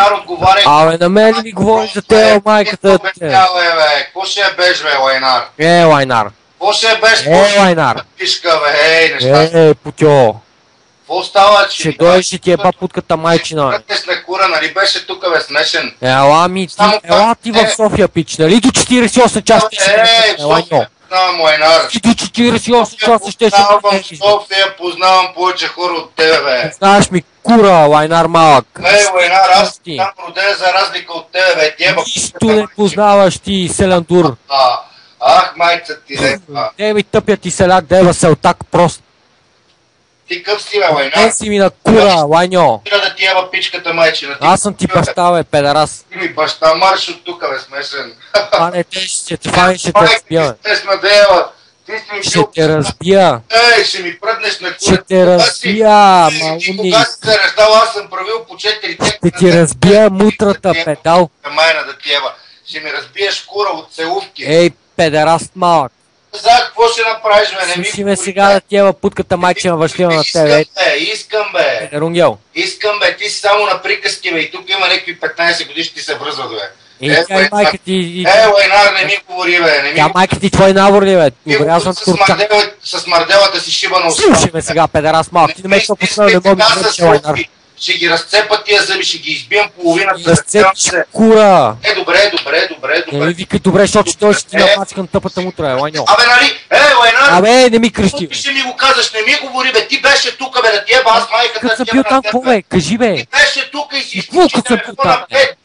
Лайнар, отговаря. Абе, на мен ми говори за те, майката. Какво ще я беш, бе, Лайнар? Лайнар. Какво ще я беш? Лайнар. Пишка, бе, неща. Путьо. Какво става, че... Ще дойдеш и ти еба путката майчина. Прътнеш на кура, нали беше тука, бе, смешен? Ела ти в София, пич, нали до 48 часа ще се София, познавам, Лайнар. Ти до 48 часа ще се Познавам София, познавам повече хора от тебе, бе. Знаеш ми, кура, Лайнар малък. Лайнар, аз съм роден за разлика от тебе, бе, ти еба. Нищо не познаваш ти, селяндур. Ах, майца ти, дева. Деви тъпя ти селяк, дева селтак прост. Ти къв си, бе, Лайнар? Те си ми на кура, Лайньо. Да ти еба пичката, майчина. Аз съм ти баща, бе, педерас. Ти ми баща, марш от тука, бе, смешен. Пане, те ще те фани, ще те разбия, бе. Ще те разбия. Ей, ще ми пръднеш на кура. Ще те разбия, малуми. Кога си се ръждал, аз съм правил по 4 текста. Ще ти разбия мутрата, педал. Майна да ти еба. Ще ми разбиеш кура от целувки. Ей, педераст малък. За какво ще направиш, бе? Не ми Слушай ме сега да ти ева путката майчина въшлива на тебе. Искам, бе. Педерунгел. Искам, бе. Ти си само на приказки, бе. И тук има някакви 15 годишни ти се връзват, бе. Тя и майка ти... Лайнар, не ми говори, бе. Тя майка ти твой набор ли, бе? Обрязвам турчак. С марделата си шиба на уста. Слушай ме сега, педераст малък. Ти не ме това посмел, не мога да ми Лайнар. Ще ги разцепа тия зъби, ще ги избием половината. Разцепиш кура. Добре. Не ми викай добре, защото ще дойдеш ти напачкан тъпата мутра, Лайньо. Абе, нали? Лайнар! Абе, не ми крещи. Ти ще ми го казаш, не ми говори, бе. Ти беше тука, бе, да ти еба, аз майката Като съм бил там, какво, бе? Кажи, бе. Ти беше тука и си изключи телефона, бе.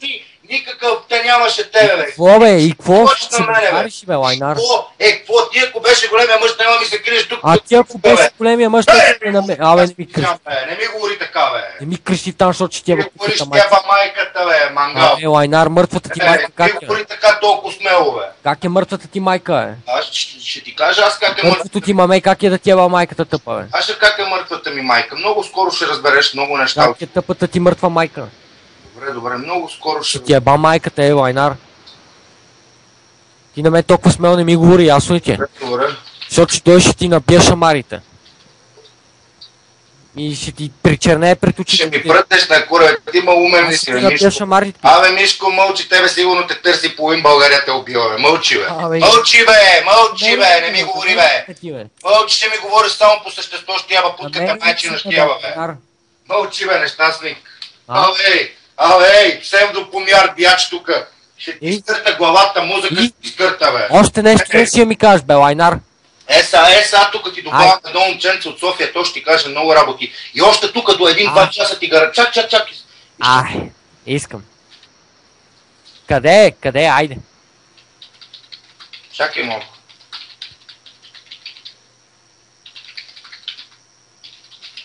Никакъв те нямаше тебе, бе. Какво, бе? И какво? Ще се мариш, бе, Лайнар? Какво? Ти ако беше големия мъж, няма ми се криеш тук. А ти ако беше големия мъж, не на мен. Абе, не ми крещи. Не ми говори така, бе. Не ми крещи там, защото ще ти еба пуката майка. Майката, бе, мангал. Абе, Лайнар, мъртвата ти майка как е? Не ми говори така толкова смело, бе. Как е мъртвата ти майка, бе? Аз ще ти кажа аз как е мъртвото ти маме, как е да ти еба майката тъпа, бе? Аз ще как е мъртвата ми майка. Много скоро ще разбереш много неща. Как е тъпата ти мъртва майка? Добре, много скоро ще... Ти еба майката, Лайнар. Ти на мен толкова смело не ми говори, ясно ли ти е? Добре. Защото ще дойдеш и ти набия шамарите. И ще ти причерне пред очите. Ще ми прътнеш на кура, ти ма умен ли си, Мишко? Абе, Мишко, мълчи, тебе сигурно те търси половин България те убива, бе. Мълчи, бе. Мълчи, бе, не ми говори, бе. Мълчи, ще ми говориш само по същество, ще яба путката майчина, ще яба, бе. Мълчи, бе, нещастник. Абе, псевдопомяр бияч тука. Ще ти изкърта главата, мозъка ще ти изкърта, бе. Още нещо не си ми кажеш, бе, Лайнар. Тук ти добавя едно момченце от София, то ще ти каже много работи. И още тук до 1-2 часа ти гара. Чак. Искам. Къде? Айде. Чакай малко.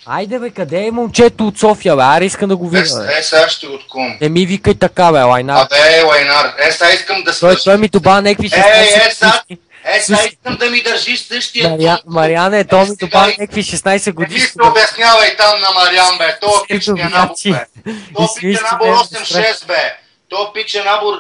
Айде, бе, къде е момчето от София, бе? Аре, искам да го видя, бе. Сега ще го откувам. Не ми викай така, бе, Лайнар. Абе, Лайнар, сега искам да свърши. Той ми добавя някакви 16 сега искам да ми държиш същия. Мариане, той ми добавя някакви 16 години. Не ми се обяснявай там на Мариан, бе. То пиче набор, бе. То пиче набор 8-6, бе. То пиче набор...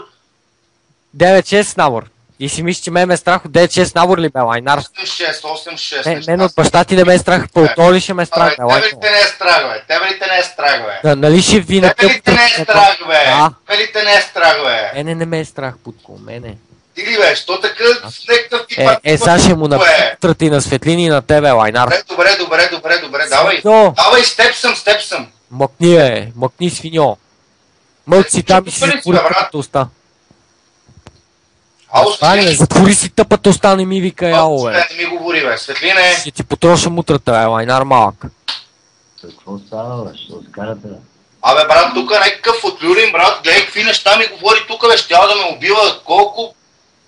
9-6 набор. И си мислиш, че ме е страх от 9-6 набор ли, бе, Лайнар? 8-6. Мен от баща ти не ме е страх, по то ли ще ме е страх, бе, Лайнар? Тебе ли те не е страх, бе? Нали ще ви на тебе ли те не е страх, бе? Тебе ли те не е страх, бе? Мене не ме е страх, путко, мене. Ти ли, бе? Що така с някакъв ти път? Сега ще му напитрати на светлини на тебе, Лайнар. Добре, давай. Давай, с теб съм. Мъкни, бе, мъкни, свиньо. Мълци там и си затвори тъпата уста. Затвори си тъпата уста, не ми вика яо, бе. Не ми говори, бе, Светлине. Ще ти потроша мутрата, бе, Лайнар малък. Какво става, бе? Ще откарате, бе? Абе, брат, тук някакъв отлюрин, брат, гледай какви неща ми говори тук, бе, ще да ме убива, колко...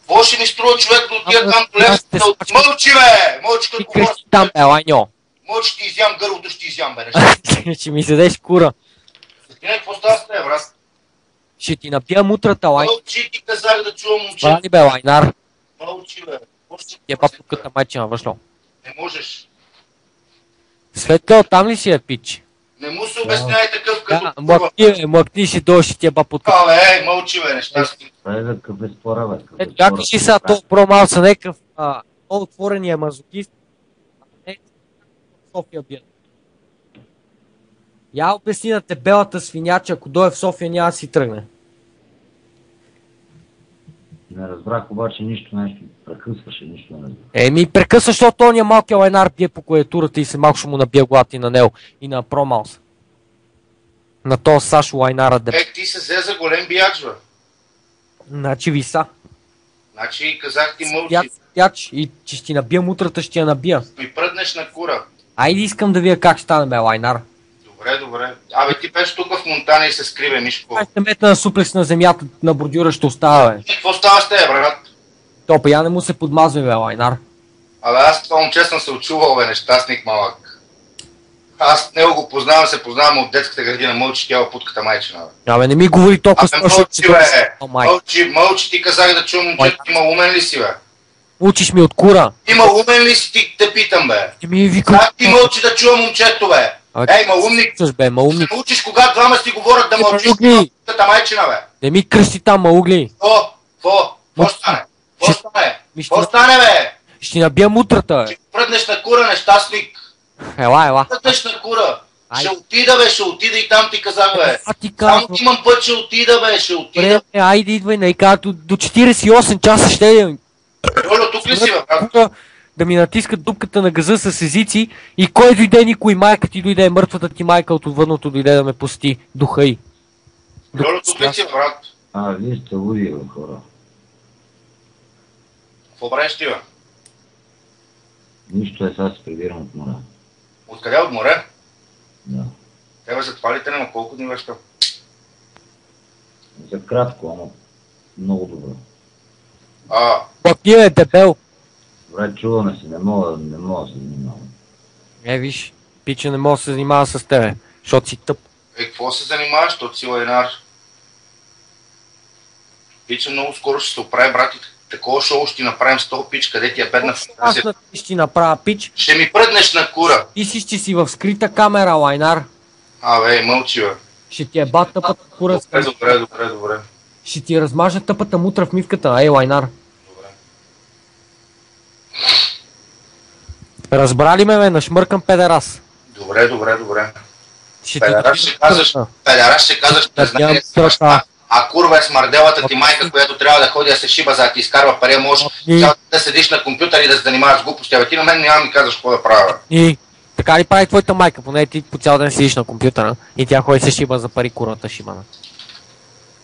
Какво ще ми струва човек да отида там до левите? Мълчи, бе! Мълчи като говоря. Там, бе, Лайньо. Мълчи, ти изям гърлото, ще изям, бе, ще ми седеш кура. Светлина, какво става с теб, брат? Ще ти напия мутрата, Лайньо. Мълчи, ти казах да чувам момче. Бали, бе, Лайнар. Мълчи, бе. Еба пуката майчина, въшло. Не можеш. Светло, там ли си е, пич? Не му се обясняй такъв като... Мъкни си дойш и ти еба путка. Мълчи, бе, нещастник. Какъв е спора, бе? Ето, как си сега толкова про-мал са някакъв отворения мазокист? София бият. Я обясни на тебелата свиня, че ако дойде в София няма да си тръгне. Не разбрах обаче нищо, прекъсваше, нищо не разбрах. Еми, прекъсва, защото ония малкия лайнар пие по клавиатурата и се малко ще му набие главата и на него, и на Промаус. На този Сашо лайнара да... ти се взе за голем бияч, бе. Значи виса. Значи казах ти мълчи. Ядж, и че ще ти набия мутрата, ще я набия. Ми пръднеш на кура. Айде искам да вия как ще стане, бе, лайнар. Добре. Абе, ти беше тук в Монтана и се скриве, Мишко. Ще метна на суплекс на земята, на бордюра ще остава, бе. Какво става с тебе, брат? Топа, я не му се подмазва, бе, лайнар. Абе, аз това момче съм се очувал, бе, нещастник малък. Аз него го познавам, се познавам от детската градина, мълчи тя путката майчина, бе. Абе, не ми говори толкова смешно, мълчи, ти казах да чувам момчето, има умен ли си, бе? Учиш ми от кура. Има умен ли си, ти те питам, бе? Ти мълчи да чувам момчето, бе. Ей, малумник, бе, малумник. Се научиш, когато двама си говорят да мълчиш путката майчина, бе. Не ми кръсти там, маугли. Какво стане? Какво стане, бе? Ще набия мутрата, бе. Ще пръднеш на кура, нещастник. Ела. Пръднеш на кура. Ще отида, бе, ще отида и там ти казах, бе. Само имам път, ще отида, бе, ще отида. Айде, идвай, найка, до 48 часа ще е. Лоло, тук ли си, бе, брат? Да ми натискат дупката на газа с езици и кой дойде, никой, майка ти дойде, мъртвата ти майка от отвъдното дойде да ме пости. Духа й. Лоло, тук ли си, брат? Вие сте луди, бе, хора. Какво правиш ти, бе? Нищо е, сега се прибирам от море. Откъде от море? Да. Тебе за това ли те няма колко дни веща? За кратко, ама много добре. Пак ти е дебел. Добре, чуваме се, не мога да се занимавам. Виж, пича не мога да се занимава с тебе, защото си тъп. Какво се занимаваш, защото си лайнар? Пича много скоро ще се оправи, брат, и такова шоу ще ти направим с този пич, къде ти е бедна фантазия. Аз ще ти направя пич. Ще ми пръднеш на кура. Ти си в скрита камера, лайнар. Абе, мълчи, бе. Ще ти е бат тъпата кура. Добре. Ще ти размажа тъпата мутра в мивката, ей, лайнар. Разбрали ме, бе, нашмъркам педерас. Добре. Педерас ще казаш, а курва е смърделата ти майка, която трябва да ходи да се шиба, за да ти изкарва пари, може да седиш на компютър и да се занимаваш с глупости. Абе, ти на мен няма ми казваш какво да правя. И така ли прави твоята майка? Поне ти по цял ден седиш на компютъра и тя ходи се шиба за пари, курвата шибана.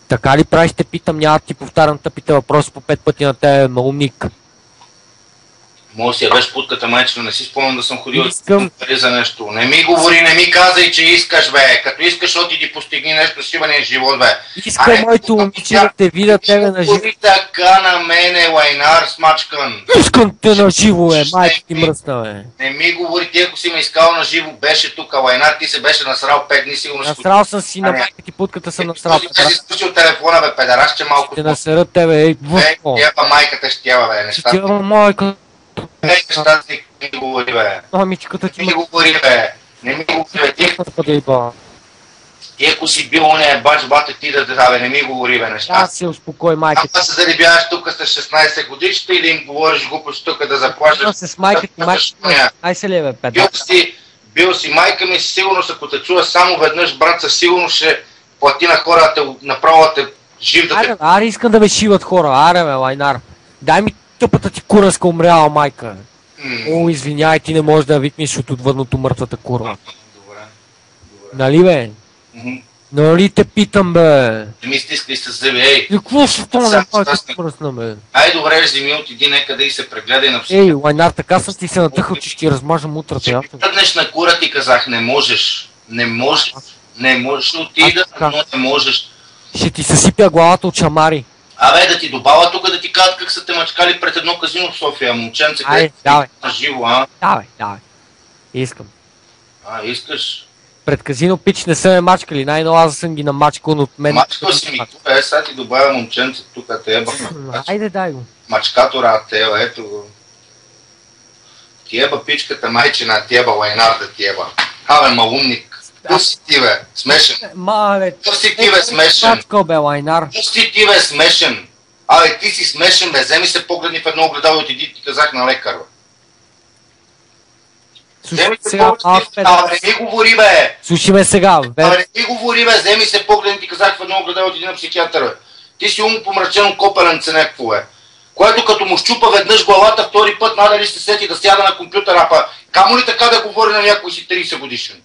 Така ли правиш, те питам, няма ти повтарям тъпите въпроси по 5 пъти на тебе, малумник. Може да си ядеш путката майчина, не си спомням да съм ходил пари за нещо. Не ми говори, не ми казай, че искаш, бе. Като искаш, отиди постигни нещо шибания живот, бе. Искам моето момиче да те видя тебе на живо. Говори така на мене, лайнар, смачкан. Искам те на живо, бе, майка ти мръсна, бе. Не ми говори, ти ако си ме искал на живо, беше тук, лайнар, ти се беше насрал 5 дни, сигурно. Насрал съм си на майка ти, путката съм насрал. Ти си спушил телефона, бе, педерашче малко. Ще насерат тебе, ей, въпко. Еба майката ще тява, бе, нещата. Ще тява майка. Нещата си не ми говори, бе. Мамичката ти ми говори, бе. Не ми говори, бе. Ти ако си бил ония бач, бате ти да бе, не ми говори, бе, неща. Аз се успокой, майка. Ама се зарибяваш тук с 16 годишите и да им говориш глупост тук да заплащаш. Аз с майка ти, ай се ли, бе, педа. Бил си майка ми, сигурно ако те чува само веднъж, брат, със сигурно ще плати на хората, направо да те жив да те... Аре, искам да ме шиват хора, аре, бе, лайнар. Дай ми тъпата ти курънска умряла майка. О, извиняй, ти не можеш да викнеш от отвъдното мъртвата курва. Добре. Нали, бе? Нали те питам, бе? Не ми стискай с зъби, ей. Какво ще стане, майка ти мръсна, бе? Ай, добре, вземи, отиди некъде и се прегледай на всички. Ей, лайнар, така съм ти се натъхал, че ще ти размажам утрата. Ще тръгнеш на кура, ти казах, не можеш. Не можеш, отида, но не можеш. Ще ти съсипя главата от шамари. Абе, да ти добавя тук да ти кажат как са те мачкали пред едно казино в София, момченце, където на живо, а? Давай. Искам. Искаш? Пред казино пич не са ме мачкали, най-ново аз съм ги намачкал от мен. Мачкал си ми тук, сега ти добавя момченце тук, теба. Айде, дай го. Мачкатора, теба, ето го. Тиеба пичката майчина, тиеба лайнарда, тиеба. Абе, малумник. Къв си ти, бе, смешен. Къв си ти, бе, смешен. Къв си ти, бе, смешен. Абе, ти си смешен, бе, вземи се погледни в едно огледало и отиди, ти казах на лекар, бе. Слушай сега, не ми говори, бе! Слушай ме сега, не ми говори, бе! Вземи се погледни, ти казах в едно огледало от един на психиатър, бе. Ти си умопомрачено копеленце някакво, бе. Което като му щупа веднъж главата, втори път надали се сети да сяда на компютъра, па камо ли така да говори на някой си 30 годишен?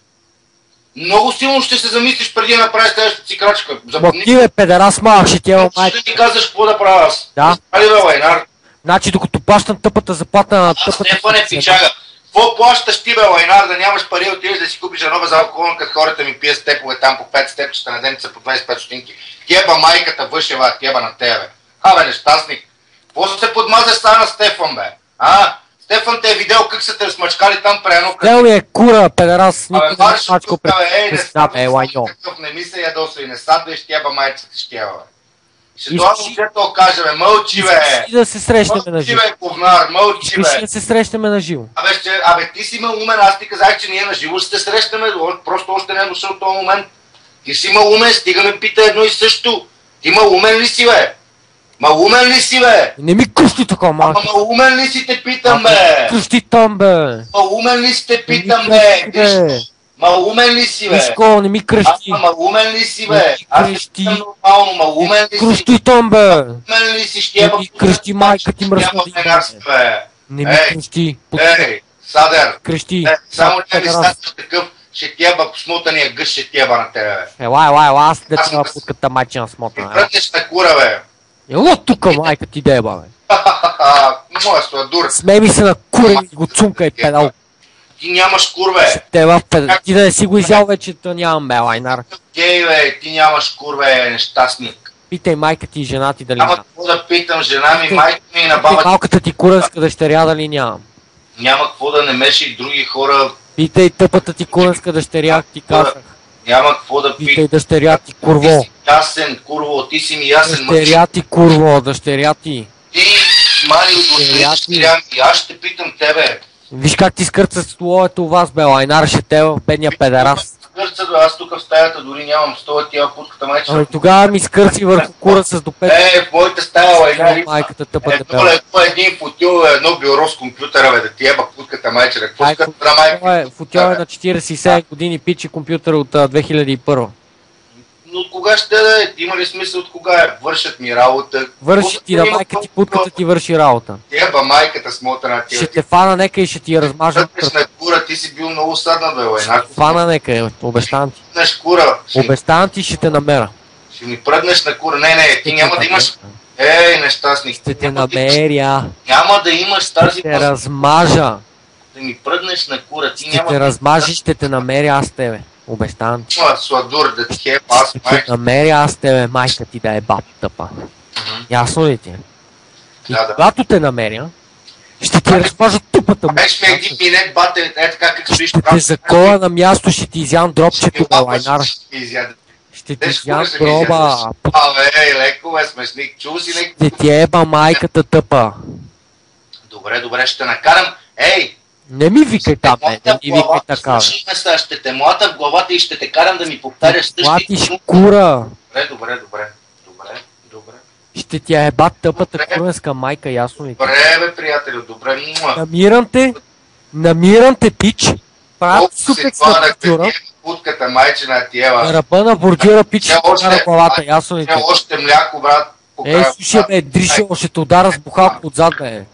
Много силно ще се замислиш преди да направиш следващата си крачка. Ти бе, педерас малък, ще тя майка. Ще ми казваш какво да правя аз. Да. Али бе, Лайнар? Значи докато плащам тъпата заплата на тъпата... Стефане, пичага. Какво плащаш ти, бе, Лайнар, да нямаш пари, отидеш да си купиш едно безалкохолно, като хората ми пие степове там по 5 степчета на деница по 25 стотинки. Теба майката въшева, теба на тебе. Абе, нещастник. Какво се подмазаш сега на Стефан, бе? Стефан те е видел как са те смачкали там при едно... Гледа ми е кура, педерас, никой не е смачко пред... Не ми се ядосва и не садваш теба майцата ще теба, бе. Ще това момчето каже, бе, мълчи, бе! Искаш да се срещнем на живо. Мълчи, бе, ковнар, мълчи, бе! Искаш да се срещнем на живо. Абе, ти си ме умен, аз ти казах, че ние на живо ще се срещаме, просто още не е дошъл този момент. Ти си ме умен, стига ме пита едно и също. Ти ме умен ли си, бе? Малумен ли си, бе? Не ми кръщи така, малко. Малумен ли си те питам, бе? Кръщи там, бе. Малумен ли си те питам, бе? Малумен ли си, бе? Вишко, не ми кръщи. Малумен ли си, бе? Аз не питам нормално, малумен ли си? Кръщи там, бе. Малумен ли си, ще не ми кръщи, майка ти мръсна. Не ми кръщи. Ей, Садер. Кръщи. Само не ми става такъв. Ще тяба смутания гъс, ще тяба на тебе, бе. Ела, аз да тяба путката майчина смутана. Ти прътнеш на кура, бе. Ело тука, майка ти деба, бе. Моя сладур. Смей ми се на кура и го цунка и педал. Ти нямаш кур, бе. Теба, ти да не си го изял вече, то нямам, бе, Лайнар. Гей, бе, ти нямаш кур, бе, нещастник. Питай майка ти и жена ти дали няма. Няма какво да питам жена ми, майка ми и на баба ти. Малката ти куренска дъщеря дали нямам. Няма какво да не меши и други хора. Питай тъпата ти куренска дъщеря, ти казах. Няма какво да питам. Питай дъщеря ти, курво. Ти си ясен, курво, ти си ми ясен. Дъщеря ти, курво, дъщеря ти. Ти, мали, дъщеря ми, аз ще питам тебе. Виж как ти скърца столовете у вас, бе, Лайнар, ще те, бедния педерас. Скърца, бе, аз тук в стаята дори нямам стоя тия путката майче. Ами тогава ми скърци върху кура с до 5. В моята стая, Лайнар, майката тъпата бе. Един футил, едно бюро с компютъра, бе, да ти еба путката майче. Какво скърца на майка? Футил е на 47 години, пичи компютър от 2001. Но от кога ще да е? Има ли смисъл от кога е? Вършат ми работа. Върши ти, да майка ти, путката ти върши работа. Еба майката смотана тия. Ще те фана нека и ще ти я размажа. На кура, ти си бил много садна, бе, Лайнар. Фана нека, обещан ти. Пръднеш кура. Обещан ти, ще те намеря. Ще ми пръднеш на кура. Не, ти няма да имаш... Ей, нещастник. Ще те намеря. Няма да имаш тази... Ще те размажа. Да ми пръднеш на кура, ти ще няма... Ще те размажи, ще те намеря аз тебе. Обещавам ти. Сладур, да ти хеп, аз майка. Ще те намеря аз тебе, майка ти да е баб тъпа. Ясно ли ти? И когато те намеря, ще ти размажа тупата му. Беше ми един минет, бате, така как стоиш. Ще те закоя на място, ще ти изям дропчето, Лайнар. Ще ти изям дроба. Ей, леко, бе, смешник, чул си леко. Ще ти еба майката тъпа. Добре, ще накарам. Ей! Не ми викай там, не ми викай така. Ще те млата в главата и ще те карам да ми повтаряш същите. Платиш кура. Добре. Ще ти еба тъпата куренска майка, ясно ли? Добре, бе, приятелю, добре. Намирам те, пич. Правят супекс на бордюра. Путката майчина тиева. Ръба на бордюра, пич, ще те удара главата, ясно ли? Още мляко, брат. Ей, слушай, бе, дришо, ще те удара с бухалка отзад, бе.